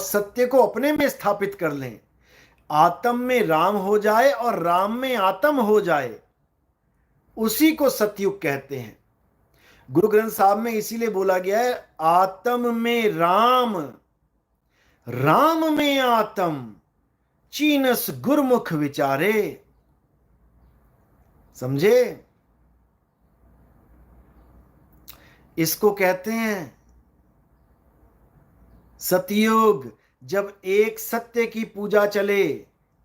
सत्य को अपने में स्थापित कर लें, आत्म में राम हो जाए और राम में आत्म हो जाए, उसी को सतयुग कहते हैं। गुरु ग्रंथ साहब में इसीलिए बोला गया है, आत्म में राम, राम में आत्म, चीनस गुरमुख विचारे। समझे? इसको कहते हैं सतयुग। जब एक सत्य की पूजा चले,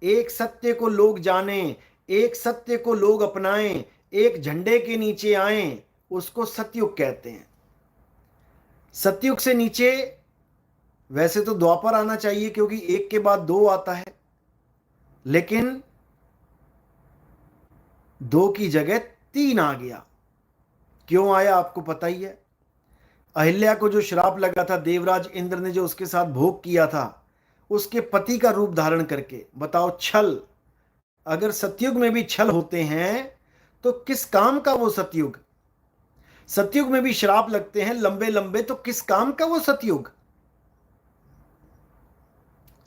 एक सत्य को लोग जाने, एक सत्य को लोग अपनाएं, एक झंडे के नीचे आएं, उसको सतयुग कहते हैं। सतयुग से नीचे वैसे तो द्वापर आना चाहिए, क्योंकि एक के बाद दो आता है, लेकिन दो की जगह तीन आ गया। क्यों आया आपको पता ही है। अहिल्या को जो श्राप लगा था, देवराज इंद्र ने जो उसके साथ भोग किया था, उसके पति का रूप धारण करके। बताओ, छल। अगर सतयुग में भी छल होते हैं तो किस काम का वो सतयुग। सतयुग में भी श्राप लगते हैं लंबे लंबे, तो किस काम का वो सतयुग।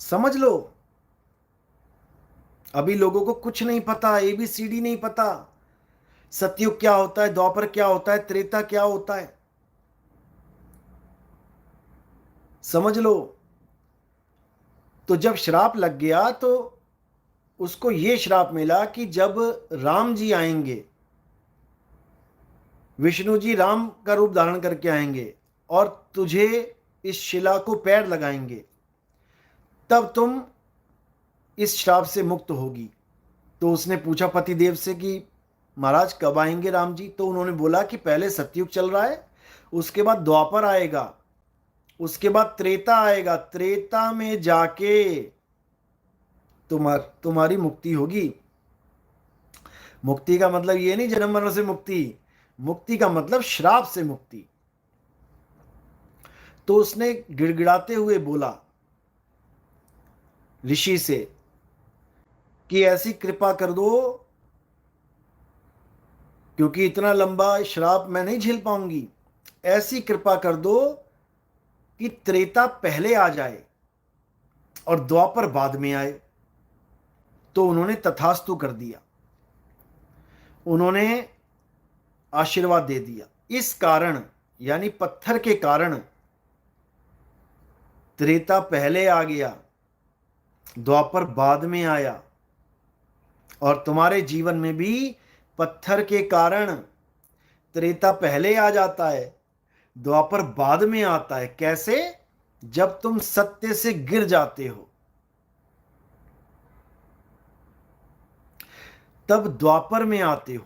समझ लो। अभी लोगों को कुछ नहीं पता, ABCD नहीं पता। सतयुग क्या होता है, द्वापर क्या होता है, त्रेता क्या होता है, समझ लो। तो जब श्राप लग गया तो उसको ये श्राप मिला कि जब राम जी आएंगे, विष्णु जी राम का रूप धारण करके आएंगे और तुझे इस शिला को पैर लगाएंगे, तब तुम इस श्राप से मुक्त होगी। तो उसने पूछा पतिदेव से कि महाराज कब आएंगे राम जी। तो उन्होंने बोला कि पहले सतयुग चल रहा है, उसके बाद द्वापर आएगा, उसके बाद त्रेता आएगा, त्रेता में जाके तुम्हारी मुक्ति होगी। मुक्ति का मतलब ये नहीं जन्म मरण से मुक्ति, मुक्ति का मतलब श्राप से मुक्ति। तो उसने गिड़गिड़ाते हुए बोला ऋषि से कि ऐसी कृपा कर दो, क्योंकि इतना लंबा श्राप मैं नहीं झेल पाऊंगी, ऐसी कृपा कर दो कि त्रेता पहले आ जाए और द्वापर बाद में आए। तो उन्होंने तथास्तु कर दिया, उन्होंने आशीर्वाद दे दिया। इस कारण, यानी पत्थर के कारण, त्रेता पहले आ गया, द्वापर बाद में आया। और तुम्हारे जीवन में भी पत्थर के कारण त्रेता पहले आ जाता है, द्वापर बाद में आता है। कैसे? जब तुम सत्य से गिर जाते हो, तब द्वापर में आते हो,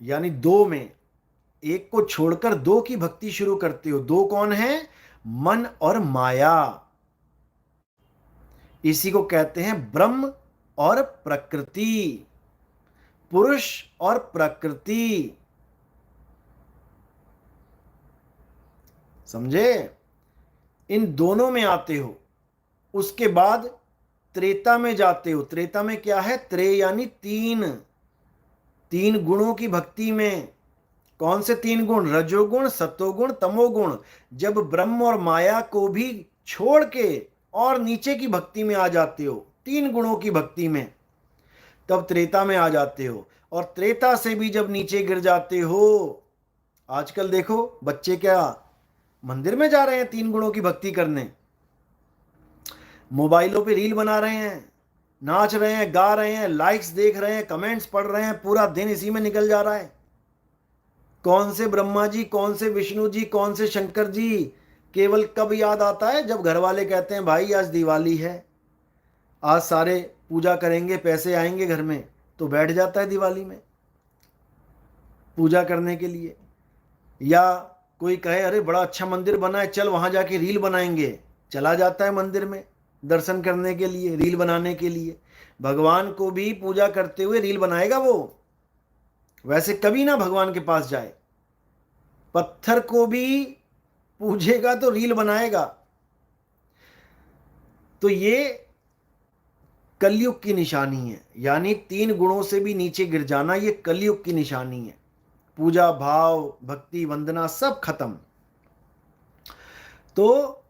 यानी दो में, एक को छोड़कर दो की भक्ति शुरू करते हो। दो कौन है? मन और माया। इसी को कहते हैं ब्रह्म और प्रकृति, पुरुष और प्रकृति। समझे? इन दोनों में आते हो, उसके बाद त्रेता में जाते हो। त्रेता में क्या है? त्रय यानी तीन, तीन गुणों की भक्ति में। कौन से तीन गुण? रजोगुण, सतोगुण, तमोगुण। जब ब्रह्म और माया को भी छोड़ के और नीचे की भक्ति में आ जाते हो, तीन गुणों की भक्ति में, तब त्रेता में आ जाते हो। और त्रेता से भी जब नीचे गिर जाते हो, आजकल देखो बच्चे क्या मंदिर में जा रहे हैं तीन गुणों की भक्ति करने, मोबाइलों पे रील बना रहे हैं, नाच रहे हैं, गा रहे हैं, लाइक्स देख रहे हैं, कमेंट्स पढ़ रहे हैं, पूरा दिन इसी में निकल जा रहा है। कौन से ब्रह्मा जी, कौन से विष्णु जी, कौन से शंकर जी, केवल कब याद आता है? जब घर वाले कहते हैं भाई आज दिवाली है, आज सारे पूजा करेंगे, पैसे आएंगे घर में, तो बैठ जाता है दिवाली में पूजा करने के लिए। या कोई कहे अरे बड़ा अच्छा मंदिर बना है, चल वहां जाके रील बनाएंगे, चला जाता है मंदिर में दर्शन करने के लिए, रील बनाने के लिए। भगवान को भी पूजा करते हुए रील बनाएगा वो? वैसे कभी ना भगवान के पास जाए। पत्थर को भी पूजेगा तो रील बनाएगा। तो ये कलयुग की निशानी है, यानी तीन गुणों से भी नीचे गिर जाना, ये कलयुग की निशानी है। पूजा भाव, भक्ति, वंदना सब खत्म। तो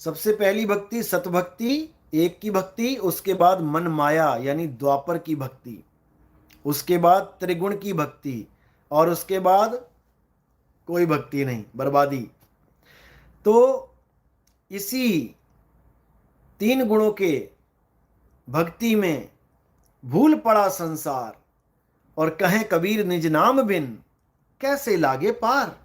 सबसे पहली भक्ति सतभक्ति, एक की भक्ति, उसके बाद मन माया यानी द्वापर की भक्ति, उसके बाद त्रिगुण की भक्ति, और उसके बाद कोई भक्ति नहीं, बर्बादी। तो इसी 3 गुणों के भक्ति में भूल पड़ा संसार, और कहें कबीर निज नाम बिन कैसे लागे पार।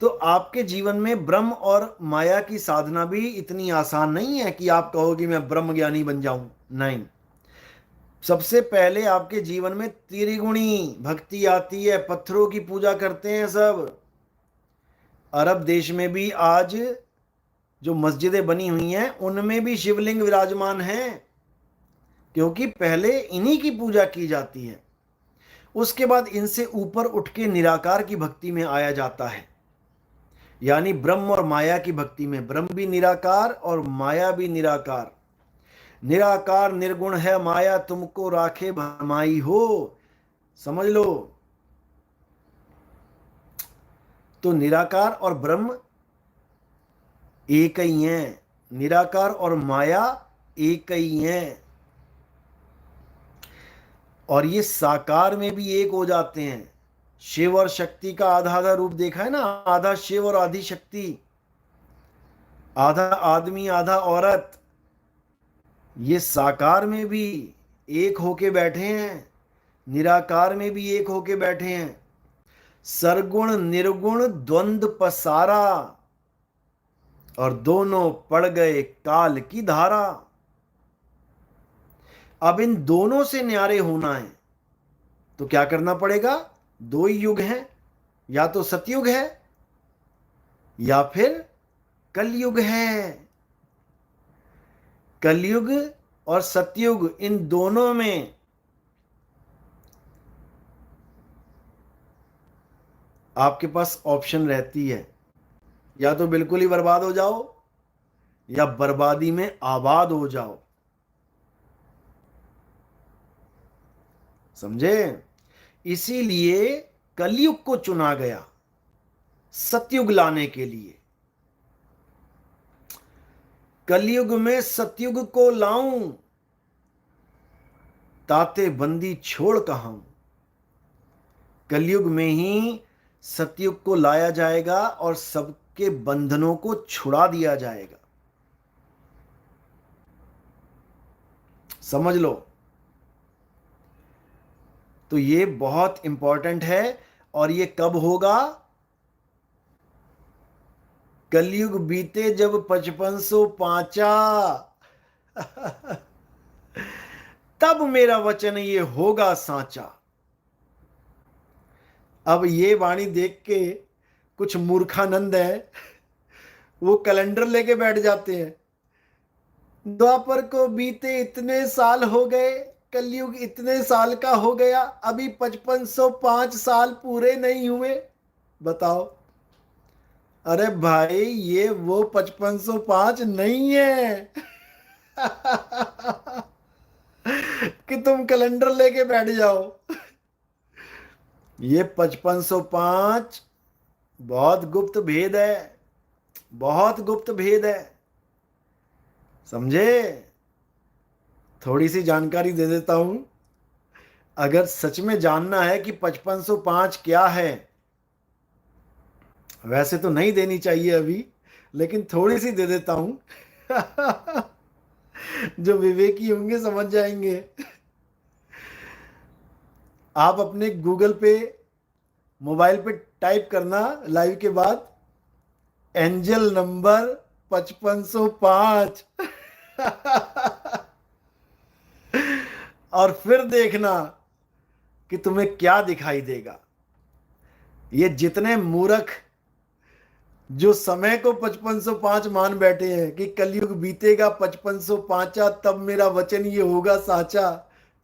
तो आपके जीवन में ब्रह्म और माया की साधना भी इतनी आसान नहीं है कि आप कहो कि मैं ब्रह्म ज्ञानी बन जाऊं, नहीं। सबसे पहले आपके जीवन में त्रिगुणी भक्ति आती है। पत्थरों की पूजा करते हैं सब। अरब देश में भी आज जो मस्जिदें बनी हुई हैं उनमें भी शिवलिंग विराजमान हैं, क्योंकि पहले इन्हीं की पूजा की जाती है। उसके बाद इनसे ऊपर उठ के निराकार की भक्ति में आया जाता है, यानी ब्रह्म और माया की भक्ति में। ब्रह्म भी निराकार और माया भी निराकार। निराकार निर्गुण है माया, तुमको राखे भरमाई हो, समझ लो। तो निराकार और ब्रह्म एक ही हैं, निराकार और माया एक ही हैं, और ये साकार में भी एक हो जाते हैं। शिव और शक्ति का आधा आधा रूप देखा है ना, आधा शिव और आधी शक्ति, आधा आदमी आधा औरत। ये साकार में भी एक होके बैठे हैं, निराकार में भी एक होके बैठे हैं। सरगुण निर्गुण द्वंद्व पसारा, और दोनों पड़ गए काल की धारा। अब इन दोनों से न्यारे होना है तो क्या करना पड़ेगा? 2 ही युग हैं, या तो सतयुग है या फिर कलयुग है। कलयुग और सतयुग, इन दोनों में आपके पास ऑप्शन रहती है, या तो बिल्कुल ही बर्बाद हो जाओ या बर्बादी में आबाद हो जाओ। समझे? इसीलिए कलयुग को चुना गया सतयुग लाने के लिए। कलयुग में सतयुग को लाऊं, ताते बंदी छोड़ कहां। कलयुग में ही सतयुग को लाया जाएगा और सबके बंधनों को छुड़ा दिया जाएगा। समझ लो। तो ये बहुत इंपॉर्टेंट है। और ये कब होगा? कलयुग बीते जब 5505 तब मेरा वचन ये होगा साचा। अब ये वाणी देख के कुछ मूर्खानंद है, वो कैलेंडर लेके बैठ जाते हैं। द्वापर को बीते इतने साल हो गए, कलयुग इतने साल का हो गया, अभी 5505 साल पूरे नहीं हुए। बताओ। अरे भाई, ये वो 5505 नहीं है कि तुम कैलेंडर लेके बैठ जाओ। ये 5505 बहुत गुप्त भेद है, बहुत गुप्त भेद है। समझे? थोड़ी सी जानकारी दे देता हूं। अगर सच में जानना है कि 5505 क्या है, वैसे तो नहीं देनी चाहिए अभी, लेकिन थोड़ी सी दे देता हूं जो विवेकी होंगे समझ जाएंगे। आप अपने गूगल पे, मोबाइल पे टाइप करना लाइव के बाद, एंजल नंबर 5505 और फिर देखना कि तुम्हें क्या दिखाई देगा। ये जितने मूर्ख जो समय को 5505 मान बैठे हैं कि कलयुग बीतेगा 5505 तब मेरा वचन ये होगा साचा।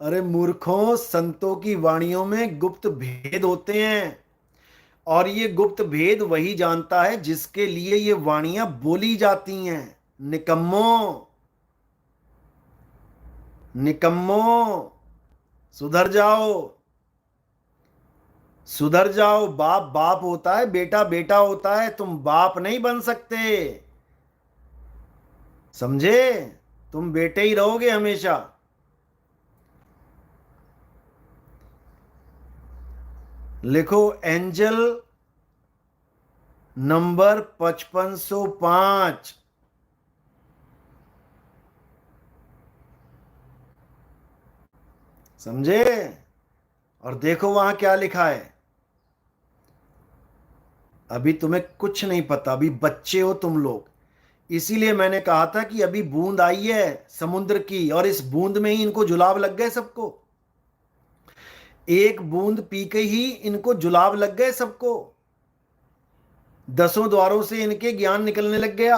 अरे मूर्खों, संतों की वाणियों में गुप्त भेद होते हैं, और ये गुप्त भेद वही जानता है जिसके लिए ये वाणियां बोली जाती हैं। निकम्मो, निकम्मो, सुधर जाओ, सुधर जाओ। बाप बाप होता है, बेटा बेटा होता है। तुम बाप नहीं बन सकते। समझे? तुम बेटे ही रहोगे हमेशा। लिखो एंजल नंबर 5505। समझे? और देखो वहां क्या लिखा है। अभी तुम्हें कुछ नहीं पता, अभी बच्चे हो तुम लोग। इसीलिए मैंने कहा था कि अभी बूंद आई है समुद्र की, और इस बूंद में ही इनको जुलाब लग गए सबको। एक बूंद पी के ही इनको जुलाब लग गए सबको। 10 द्वारों से इनके ज्ञान निकलने लग गया।